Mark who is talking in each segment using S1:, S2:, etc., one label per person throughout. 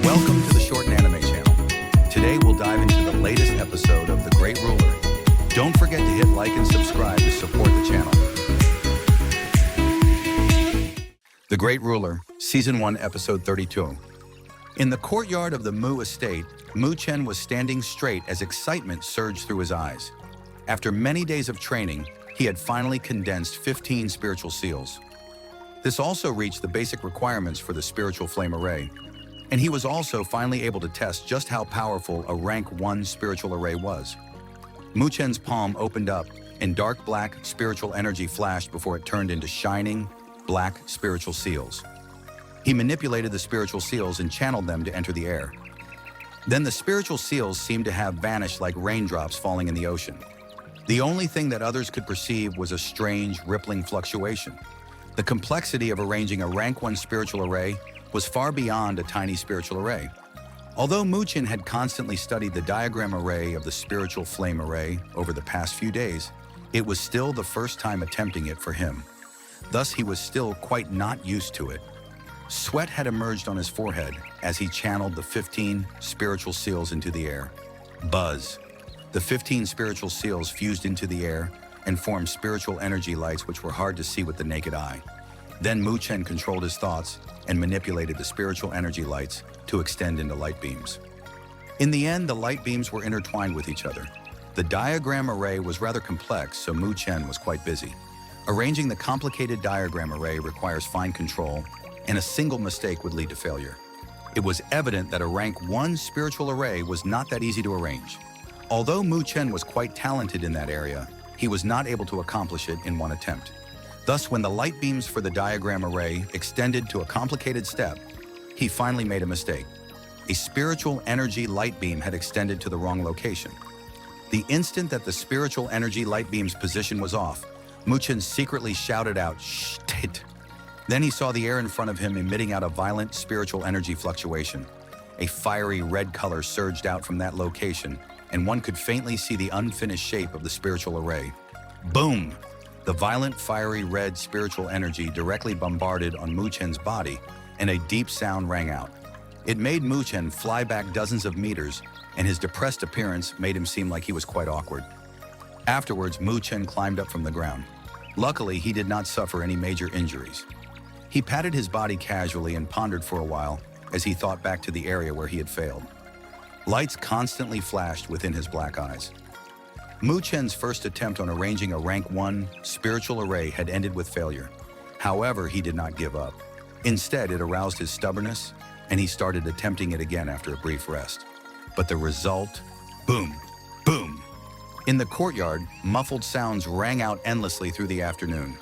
S1: Welcome to the Shorten Anime channel. Today we'll dive into the latest episode of The Great Ruler. Don't forget to hit like and subscribe to support the channel. The Great Ruler, Season 1, Episode 32. In the courtyard of the Mu estate, Mu Chen was standing straight as excitement surged through his eyes. After many days of training, he had finally condensed 15 spiritual seals. This also reached the basic requirements for the spiritual flame array, and he was also finally able to test just how powerful a rank 1 spiritual array was. Mu Chen's palm opened up, and dark black spiritual energy flashed before it turned into shining, black spiritual seals. He manipulated the spiritual seals and channeled them to enter the air. Then the spiritual seals seemed to have vanished like raindrops falling in the ocean. The only thing that others could perceive was a strange, rippling fluctuation. The complexity of arranging a rank 1 spiritual array was far beyond a tiny spiritual array. Although Mu Chen had constantly studied the diagram array of the spiritual flame array over the past few days, it was still the first time attempting it for him. Thus, he was still quite not used to it. Sweat had emerged on his forehead as he channeled the 15 spiritual seals into the air. Buzz. The 15 spiritual seals fused into the air and formed spiritual energy lights which were hard to see with the naked eye. Then Mu Chen controlled his thoughts and manipulated the spiritual energy lights to extend into light beams. In the end, the light beams were intertwined with each other. The diagram array was rather complex, so Mu Chen was quite busy. Arranging the complicated diagram array requires fine control, and a single mistake would lead to failure. It was evident that a rank 1 spiritual array was not that easy to arrange. Although Mu Chen was quite talented in that area, he was not able to accomplish it in one attempt. Thus, when the light beams for the diagram array extended to a complicated step, he finally made a mistake. A spiritual energy light beam had extended to the wrong location. The instant that the spiritual energy light beam's position was off, Mu Chen secretly shouted out, "Shh, tit." Then he saw the air in front of him emitting out a violent spiritual energy fluctuation. A fiery red color surged out from that location, and one could faintly see the unfinished shape of the spiritual array. Boom! The violent, fiery red spiritual energy directly bombarded on Mu Chen's body, and a deep sound rang out. It made Mu Chen fly back dozens of meters, and his depressed appearance made him seem like he was quite awkward. Afterwards, Mu Chen climbed up from the ground. Luckily, he did not suffer any major injuries. He patted his body casually and pondered for a while as he thought back to the area where he had failed. Lights constantly flashed within his black eyes. Mu Chen's first attempt on arranging a rank 1 spiritual array had ended with failure. However, he did not give up. Instead, it aroused his stubbornness, and he started attempting it again after a brief rest. But the result, boom, boom. In the courtyard, muffled sounds rang out endlessly through the afternoon.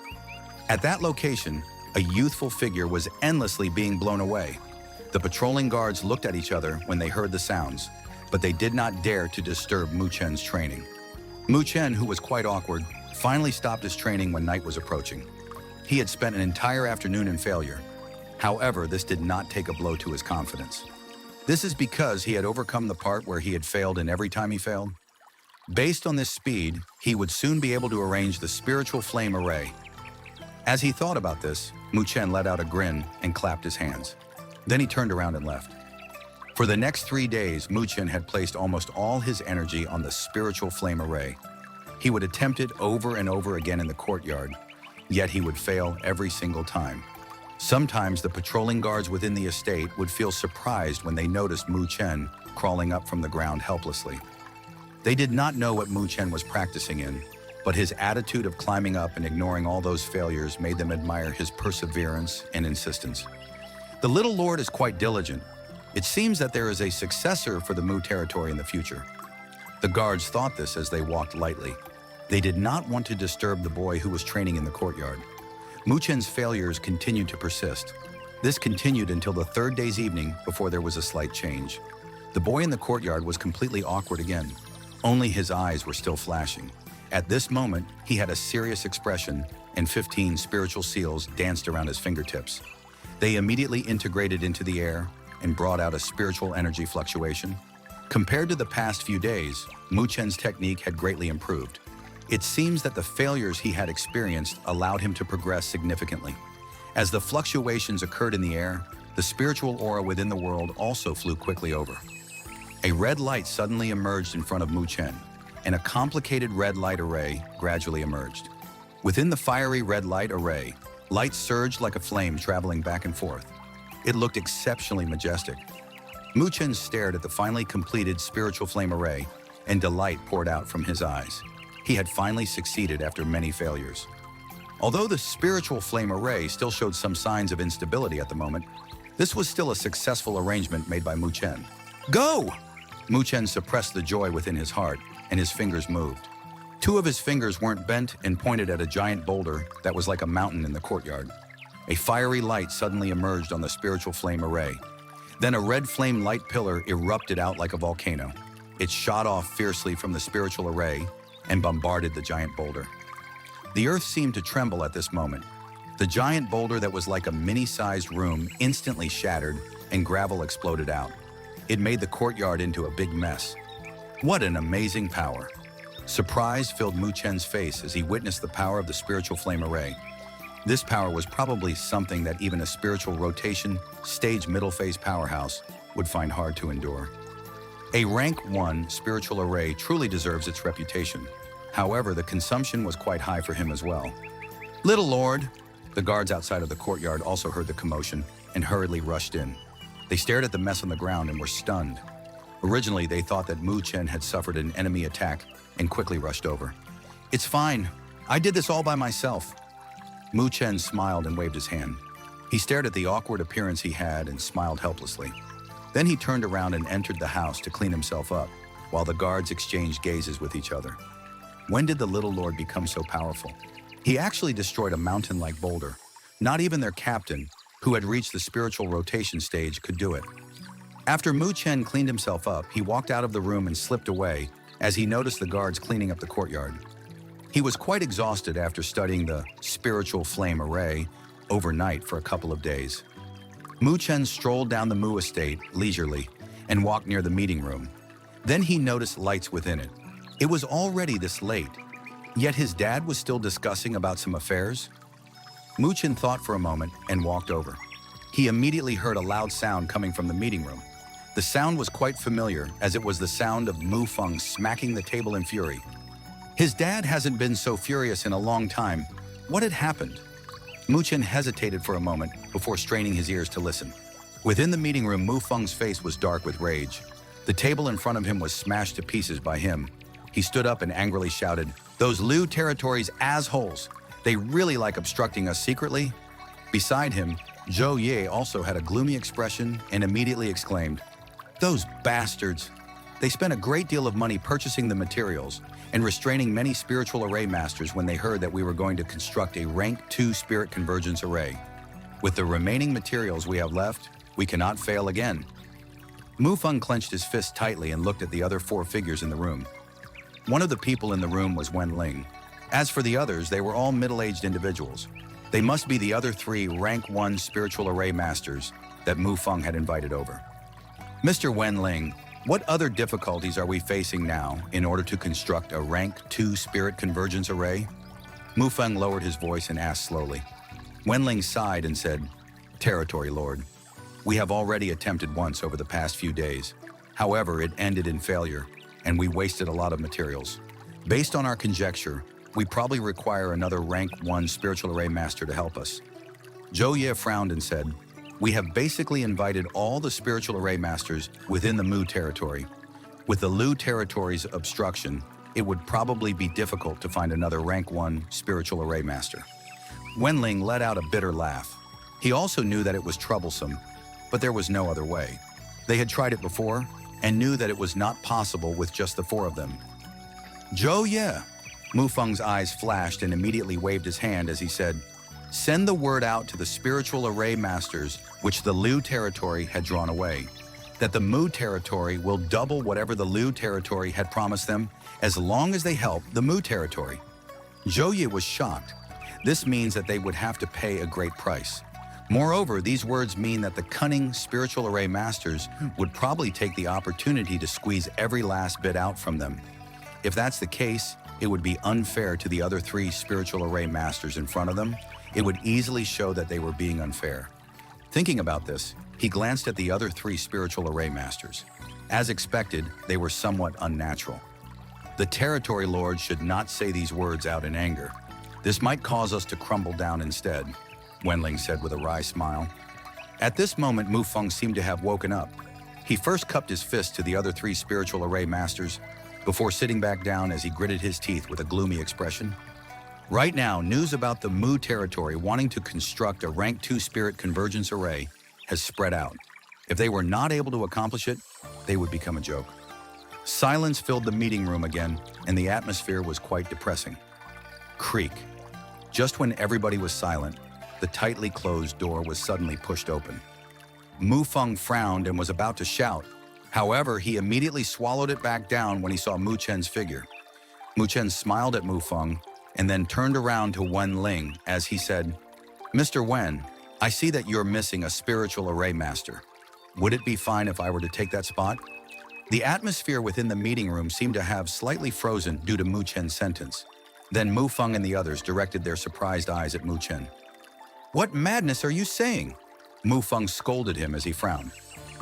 S1: At that location, a youthful figure was endlessly being blown away. The patrolling guards looked at each other when they heard the sounds, but they did not dare to disturb Mu Chen's training. Mu Chen, who was quite awkward, finally stopped his training when night was approaching. He had spent an entire afternoon in failure. However, this did not take a blow to his confidence. This is because he had overcome the part where he had failed in every time he failed. Based on this speed, he would soon be able to arrange the spiritual flame array. As he thought about this, Mu Chen let out a grin and clapped his hands. Then he turned around and left. For the next 3 days, Mu Chen had placed almost all his energy on the spiritual flame array. He would attempt it over and over again in the courtyard, yet he would fail every single time. Sometimes the patrolling guards within the estate would feel surprised when they noticed Mu Chen crawling up from the ground helplessly. They did not know what Mu Chen was practicing in, but his attitude of climbing up and ignoring all those failures made them admire his perseverance and insistence. The little lord is quite diligent. It seems that there is a successor for the Mu territory in the future. The guards thought this as they walked lightly. They did not want to disturb the boy who was training in the courtyard. Mu Chen's failures continued to persist. This continued until the 3rd day's evening before there was a slight change. The boy in the courtyard was completely awkward again. Only his eyes were still flashing. At this moment, he had a serious expression, and 15 spiritual seals danced around his fingertips. They immediately integrated into the air and brought out a spiritual energy fluctuation. Compared to the past few days, Mu Chen's technique had greatly improved. It seems that the failures he had experienced allowed him to progress significantly. As the fluctuations occurred in the air, the spiritual aura within the world also flew quickly over. A red light suddenly emerged in front of Mu Chen, and a complicated red light array gradually emerged. Within the fiery red light array, light surged like a flame traveling back and forth. It looked exceptionally majestic. Mu Chen stared at the finally completed spiritual flame array, and delight poured out from his eyes. He had finally succeeded after many failures. Although the spiritual flame array still showed some signs of instability at the moment, this was still a successful arrangement made by Mu Chen. Go! Mu Chen suppressed the joy within his heart, and his fingers moved. Two of his fingers weren't bent and pointed at a giant boulder that was like a mountain in the courtyard. A fiery light suddenly emerged on the spiritual flame array. Then a red flame light pillar erupted out like a volcano. It shot off fiercely from the spiritual array and bombarded the giant boulder. The earth seemed to tremble at this moment. The giant boulder that was like a mini-sized room instantly shattered and gravel exploded out. It made the courtyard into a big mess. What an amazing power! Surprise filled Mu Chen's face as he witnessed the power of the spiritual flame array. This power was probably something that even a spiritual rotation, stage middle phase powerhouse would find hard to endure. A rank 1 spiritual array truly deserves its reputation. However, the consumption was quite high for him as well. Little Lord! The guards outside of the courtyard also heard the commotion and hurriedly rushed in. They stared at the mess on the ground and were stunned. Originally, they thought that Mu Chen had suffered an enemy attack and quickly rushed over. It's fine. I did this all by myself. Mu Chen smiled and waved his hand. He stared at the awkward appearance he had and smiled helplessly. Then he turned around and entered the house to clean himself up, while the guards exchanged gazes with each other. When did the Little Lord become so powerful? He actually destroyed a mountain-like boulder. Not even their captain, who had reached the spiritual rotation stage, could do it. After Mu Chen cleaned himself up, he walked out of the room and slipped away as he noticed the guards cleaning up the courtyard. He was quite exhausted after studying the spiritual flame array overnight for a couple of days. Mu Chen strolled down the Mu estate leisurely and walked near the meeting room. Then he noticed lights within it. It was already this late, yet his dad was still discussing about some affairs. Mu Chen thought for a moment and walked over. He immediately heard a loud sound coming from the meeting room. The sound was quite familiar, as it was the sound of Mu Feng smacking the table in fury. His dad hasn't been so furious in a long time. What had happened? Mu Chen hesitated for a moment before straining his ears to listen. Within the meeting room, Mu Feng's face was dark with rage. The table in front of him was smashed to pieces by him. He stood up and angrily shouted, "Those Lu territories assholes! They really like obstructing us secretly?" Beside him, Zhou Ye also had a gloomy expression and immediately exclaimed, "Those bastards! They spent a great deal of money purchasing the materials and restraining many spiritual array masters when they heard that we were going to construct a rank 2 spirit convergence array. With the remaining materials we have left, we cannot fail again." Mu Feng clenched his fist tightly and looked at the other 4 figures in the room. One of the people in the room was Wen Ling. As for the others, they were all middle-aged individuals. They must be the other 3 rank 1 spiritual array masters that Mu Feng had invited over. "Mr. Wen Ling, what other difficulties are we facing now in order to construct a rank 2 spirit convergence array?" Mu Feng lowered his voice and asked slowly. Wen Ling sighed and said, "Territory Lord, we have already attempted once over the past few days. However, it ended in failure, and we wasted a lot of materials. Based on our conjecture, we probably require another rank 1 spiritual array master to help us." Zhou Ye frowned and said, "We have basically invited all the spiritual array masters within the Mu territory. With the Lu territory's obstruction, it would probably be difficult to find another rank 1 spiritual array master." Wen Ling let out a bitter laugh. He also knew that it was troublesome, but there was no other way. They had tried it before and knew that it was not possible with just the 4 of them. "Zhou Ye!" Mu Feng's eyes flashed and immediately waved his hand as he said, "Send the word out to the spiritual array masters which the Lu territory had drawn away, that the Mu territory will double whatever the Lu territory had promised them as long as they help the Mu territory." Zhou Ye was shocked. This means that they would have to pay a great price. Moreover, these words mean that the cunning spiritual array masters would probably take the opportunity to squeeze every last bit out from them. If that's the case, it would be unfair to the other 3 spiritual array masters in front of them. It would easily show that they were being unfair. Thinking about this, He glanced at the other three spiritual array masters. As expected, they were somewhat unnatural. The territory lord should not say these words out in anger. This might cause us to crumble down instead, Wenling said with a wry smile. At this moment, Mufeng seemed to have woken up. He first cupped his fist to the other three spiritual array masters, before sitting back down as he gritted his teeth with a gloomy expression. Right now, news about the Mu territory wanting to construct a rank 2 spirit convergence array has spread out. If they were not able to accomplish it, they would become a joke. Silence filled the meeting room again, and the atmosphere was quite depressing. Creak. Just when everybody was silent, the tightly closed door was suddenly pushed open. Mufeng frowned and was about to shout. However, he immediately swallowed it back down when he saw Mu Chen's figure. Mu Chen smiled at Mufeng and then turned around to Wen Ling as he said, "Mr. Wen, I see that you're missing a spiritual array master. Would it be fine if I were to take that spot?" The atmosphere within the meeting room seemed to have slightly frozen due to Mu Chen's sentence. Then Mufeng and the others directed their surprised eyes at Mu Chen. "What madness are you saying?" Mufeng scolded him as he frowned.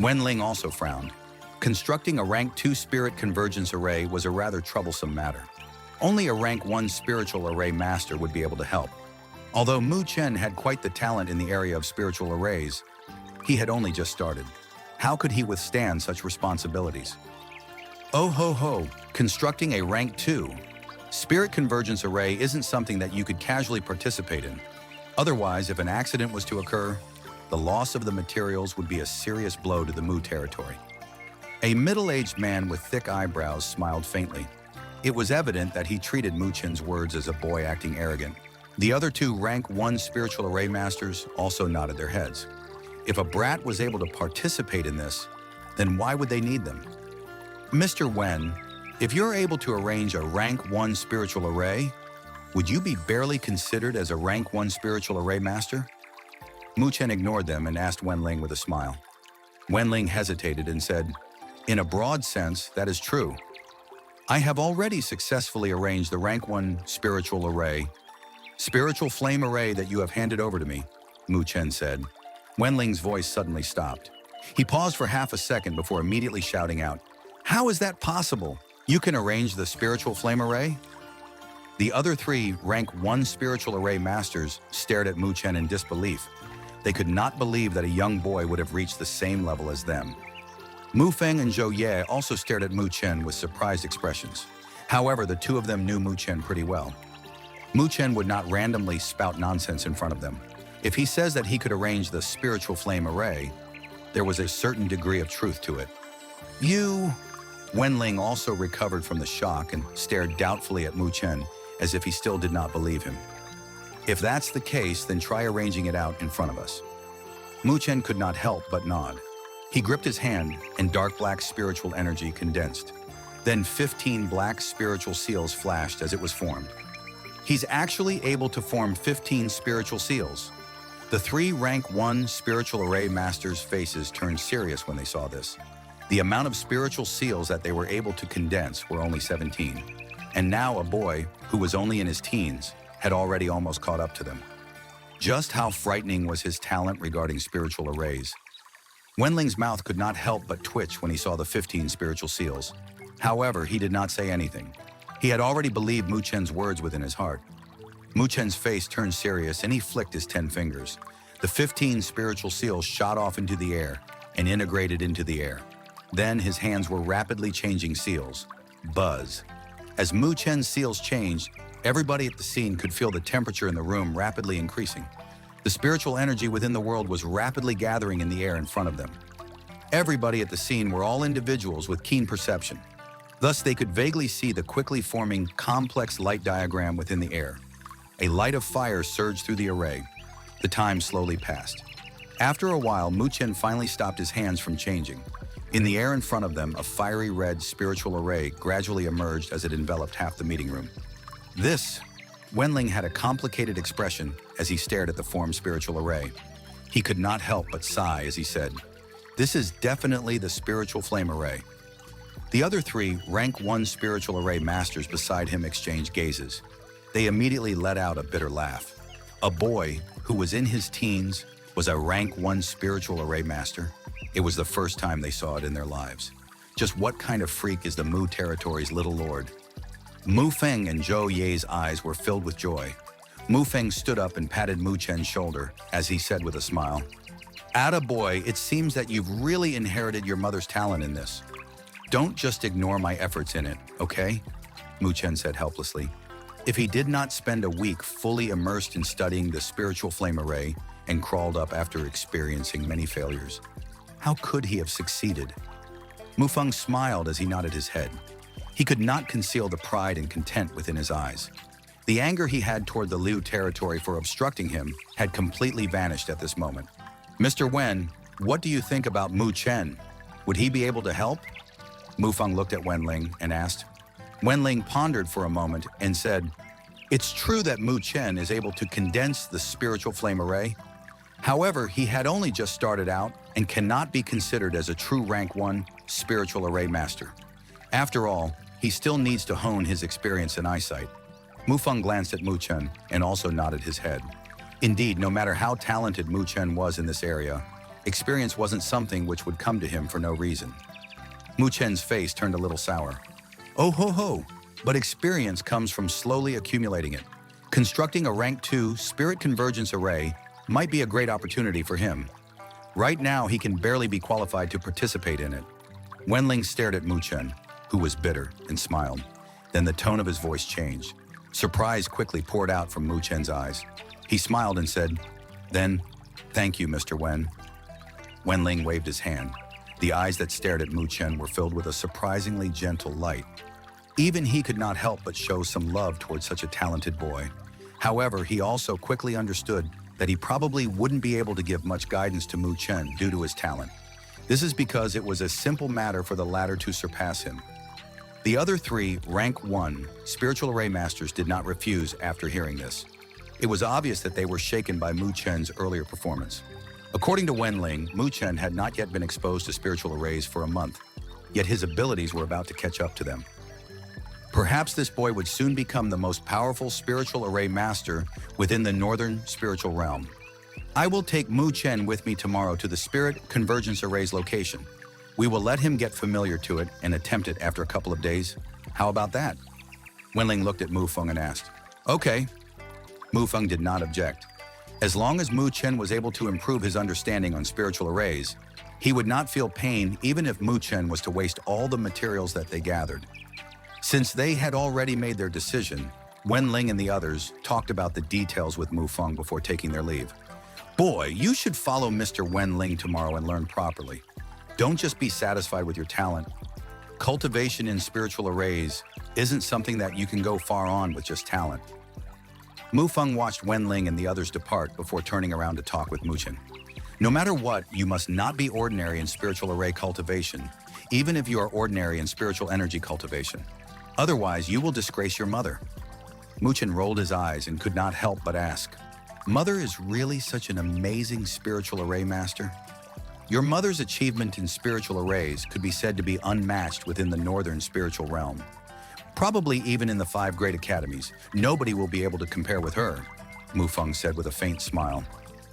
S1: Wen Ling also frowned. Constructing a rank 2 spirit convergence array was a rather troublesome matter. Only a rank 1 spiritual array master would be able to help. Although Mu Chen had quite the talent in the area of spiritual arrays, he had only just started. How could he withstand such responsibilities? Oh ho ho, constructing a rank 2 spirit convergence array isn't something that you could casually participate in. Otherwise, if an accident was to occur, the loss of the materials would be a serious blow to the Mu territory. A middle-aged man with thick eyebrows smiled faintly. It was evident that he treated Mu Chen's words as a boy acting arrogant. The other two rank 1 spiritual array masters also nodded their heads. If a brat was able to participate in this, then why would they need them? Mr. Wen, if you're able to arrange a rank 1 spiritual array, would you be barely considered as a rank 1 spiritual array master? Mu Chen ignored them and asked Wen Ling with a smile. Wen Ling hesitated and said, "In a broad sense, that is true. I have already successfully arranged the rank 1 spiritual array. Spiritual flame array that you have handed over to me," Mu Chen said. Wen Ling's voice suddenly stopped. He paused for half a second before immediately shouting out, "How is that possible? You can arrange the spiritual flame array?" The other three rank 1 spiritual array masters stared at Mu Chen in disbelief. They could not believe that a young boy would have reached the same level as them. Mu Feng and Zhou Ye also stared at Mu Chen with surprised expressions. However, the two of them knew Mu Chen pretty well. Mu Chen would not randomly spout nonsense in front of them. If he says that he could arrange the spiritual flame array, there was a certain degree of truth to it. "You..." Wen Ling also recovered from the shock and stared doubtfully at Mu Chen as if he still did not believe him. "If that's the case, then try arranging it out in front of us." Mu Chen could not help but nod. He gripped his hand and dark black spiritual energy condensed. Then 15 black spiritual seals flashed as it was formed. He's actually able to form 15 spiritual seals. The three rank 1 spiritual array masters' faces turned serious when they saw this. The amount of spiritual seals that they were able to condense were only 17. And now a boy, who was only in his teens, had already almost caught up to them. Just how frightening was his talent regarding spiritual arrays? Wen Ling's mouth could not help but twitch when he saw the 15 spiritual seals. However, he did not say anything. He had already believed Mu Chen's words within his heart. Mu Chen's face turned serious and he flicked his 10 fingers. The 15 spiritual seals shot off into the air and integrated into the air. Then his hands were rapidly changing seals. Buzz. As Mu Chen's seals changed, everybody at the scene could feel the temperature in the room rapidly increasing. The spiritual energy within the world was rapidly gathering in the air in front of them. Everybody at the scene were all individuals with keen perception. Thus, they could vaguely see the quickly forming complex light diagram within the air. A light of fire surged through the array. The time slowly passed. After a while, Mu Chen finally stopped his hands from changing. In the air in front of them, a fiery red spiritual array gradually emerged as it enveloped half the meeting room. This, Wen Ling had a complicated expression as he stared at the formed spiritual array. He could not help but sigh as he said, "This is definitely the spiritual flame array." The other three rank 1 spiritual array masters beside him exchanged gazes. They immediately let out a bitter laugh. A boy who was in his teens was a rank 1 spiritual array master. It was the first time they saw it in their lives. Just what kind of freak is the Mu territory's little lord? Mu Feng and Zhou Ye's eyes were filled with joy. Mu Feng stood up and patted Mu Chen's shoulder as he said with a smile, "Atta boy, it seems that you've really inherited your mother's talent in this. Don't just ignore my efforts in it, okay?" Mu Chen said helplessly. If he did not spend a week fully immersed in studying the spiritual flame array and crawled up after experiencing many failures, how could he have succeeded? Mu Feng smiled as he nodded his head. He could not conceal the pride and content within his eyes. The anger he had toward the Liu territory for obstructing him had completely vanished at this moment. "Mr. Wen, what do you think about Mu Chen? Would he be able to help?" Mu Feng looked at Wenling and asked. Wenling pondered for a moment and said, "It's true that Mu Chen is able to condense the spiritual flame array. However, he had only just started out and cannot be considered as a true rank 1 spiritual array master. After all, he still needs to hone his experience and eyesight." Mu Feng glanced at Mu Chen and also nodded his head. Indeed, no matter how talented Mu Chen was in this area, experience wasn't something which would come to him for no reason. Mu Chen's face turned a little sour. "Oh ho ho, but experience comes from slowly accumulating it. Constructing a rank 2 spirit convergence array might be a great opportunity for him. Right now, he can barely be qualified to participate in it." Wenling stared at Mu Chen, who was bitter, and smiled. Then the tone of his voice changed. Surprise quickly poured out from Mu Chen's eyes. He smiled and said, "Then, thank you, Mr. Wen." Wenling waved his hand. The eyes that stared at Mu Chen were filled with a surprisingly gentle light. Even he could not help but show some love towards such a talented boy. However, he also quickly understood that he probably wouldn't be able to give much guidance to Mu Chen due to his talent. This is because it was a simple matter for the latter to surpass him. The other 3 rank 1 spiritual array masters did not refuse after hearing this. It was obvious that they were shaken by Mu Chen's earlier performance. According to Wenling, Mu Chen had not yet been exposed to spiritual arrays for a month, yet his abilities were about to catch up to them. Perhaps this boy would soon become the most powerful spiritual array master within the Northern spiritual realm. "I will take Mu Chen with me tomorrow to the Spirit Convergence Array's location. We will let him get familiar to it and attempt it after a couple of days. How about that?" Wenling looked at Mu Feng and asked, "Okay." Mu Feng did not object. As long as Mu Chen was able to improve his understanding on spiritual arrays, he would not feel pain even if Mu Chen was to waste all the materials that they gathered. Since they had already made their decision, Wenling and the others talked about the details with Mu Feng before taking their leave. "Boy, you should follow Mr. Wenling tomorrow and learn properly. Don't just be satisfied with your talent. Cultivation in spiritual arrays isn't something that you can go far on with just talent." Mu Feng watched Wenling and the others depart before turning around to talk with Mu Chen. "No matter what, you must not be ordinary in spiritual array cultivation, even if you are ordinary in spiritual energy cultivation. Otherwise, you will disgrace your mother." Mu Chen rolled his eyes and could not help but ask, "Mother is really such an amazing spiritual array master?" Your mother's achievement in spiritual arrays could be said to be unmatched within the Northern spiritual realm. Probably even in the 5 great academies, nobody will be able to compare with her, Mu Feng said with a faint smile.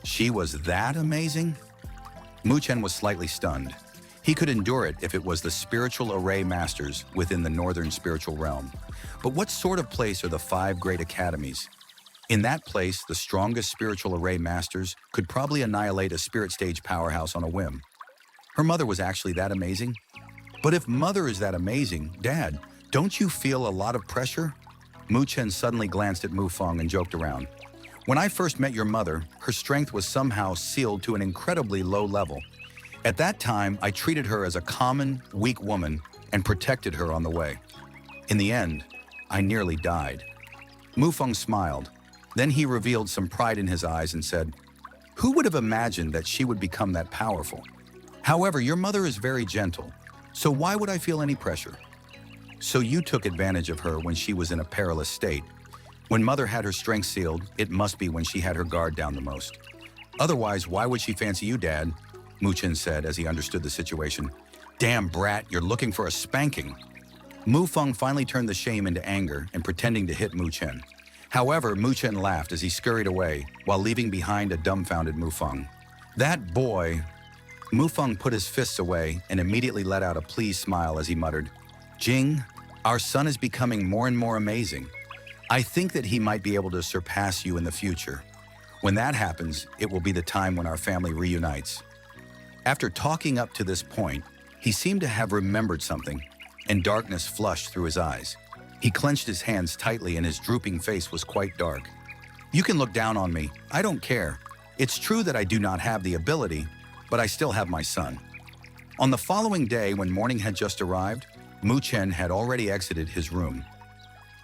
S1: "She was that amazing?" Mu Chen was slightly stunned. He could endure it if it was the spiritual array masters within the Northern spiritual realm. But what sort of place are the 5 great academies? In that place, the strongest spiritual array masters could probably annihilate a spirit stage powerhouse on a whim. Her mother was actually that amazing? But if mother is that amazing, Dad, don't you feel a lot of pressure? Mu Chen suddenly glanced at Mu Feng and joked around. "When I first met your mother, her strength was somehow sealed to an incredibly low level. At that time, I treated her as a common, weak woman and protected her on the way. In the end, I nearly died." Mu Feng smiled. Then he revealed some pride in his eyes and said, "Who would have imagined that she would become that powerful? However, your mother is very gentle, so why would I feel any pressure? So you took advantage of her when she was in a perilous state. When mother had her strength sealed, it must be when she had her guard down the most. Otherwise, why would she fancy you, Dad?" Mu Chen said as he understood the situation. "Damn brat, you're looking for a spanking." Mu Feng finally turned the shame into anger and pretending to hit Mu Chen. However, Mu Chen laughed as he scurried away while leaving behind a dumbfounded Mu Feng. That boy. Mufeng put his fists away and immediately let out a pleased smile as he muttered, Jing, our son is becoming more and more amazing. I think that he might be able to surpass you in the future. When that happens, it will be the time when our family reunites. After talking up to this point, he seemed to have remembered something, and darkness flushed through his eyes. He clenched his hands tightly and his drooping face was quite dark. You can look down on me, I don't care. It's true that I do not have the ability, but I still have my son. On the following day, when morning had just arrived, Mu Chen had already exited his room.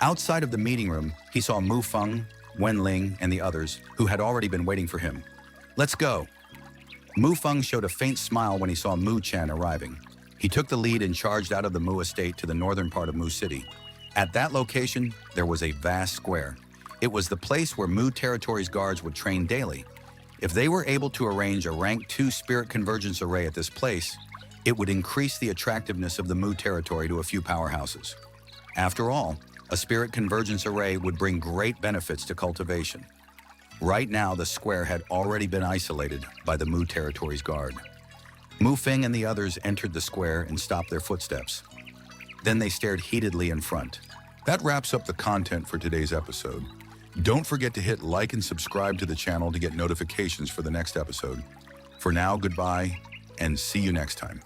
S1: Outside of the meeting room, he saw Mu Feng, Wen Ling, and the others, who had already been waiting for him. Let's go. Mu Feng showed a faint smile when he saw Mu Chen arriving. He took the lead and charged out of the Mu estate to the northern part of Mu City. At that location, there was a vast square. It was the place where Mu Territory's guards would train daily. If they were able to arrange a rank 2 spirit convergence array at this place, it would increase the attractiveness of the Mu Territory to a few powerhouses. After all, a spirit convergence array would bring great benefits to cultivation. Right now, the square had already been isolated by the Mu Territory's guard. Mu Feng and the others entered the square and stopped their footsteps. Then they stared heatedly in front. That wraps up the content for today's episode. Don't forget to hit like and subscribe to the channel to get notifications for the next episode. For now, goodbye, and see you next time.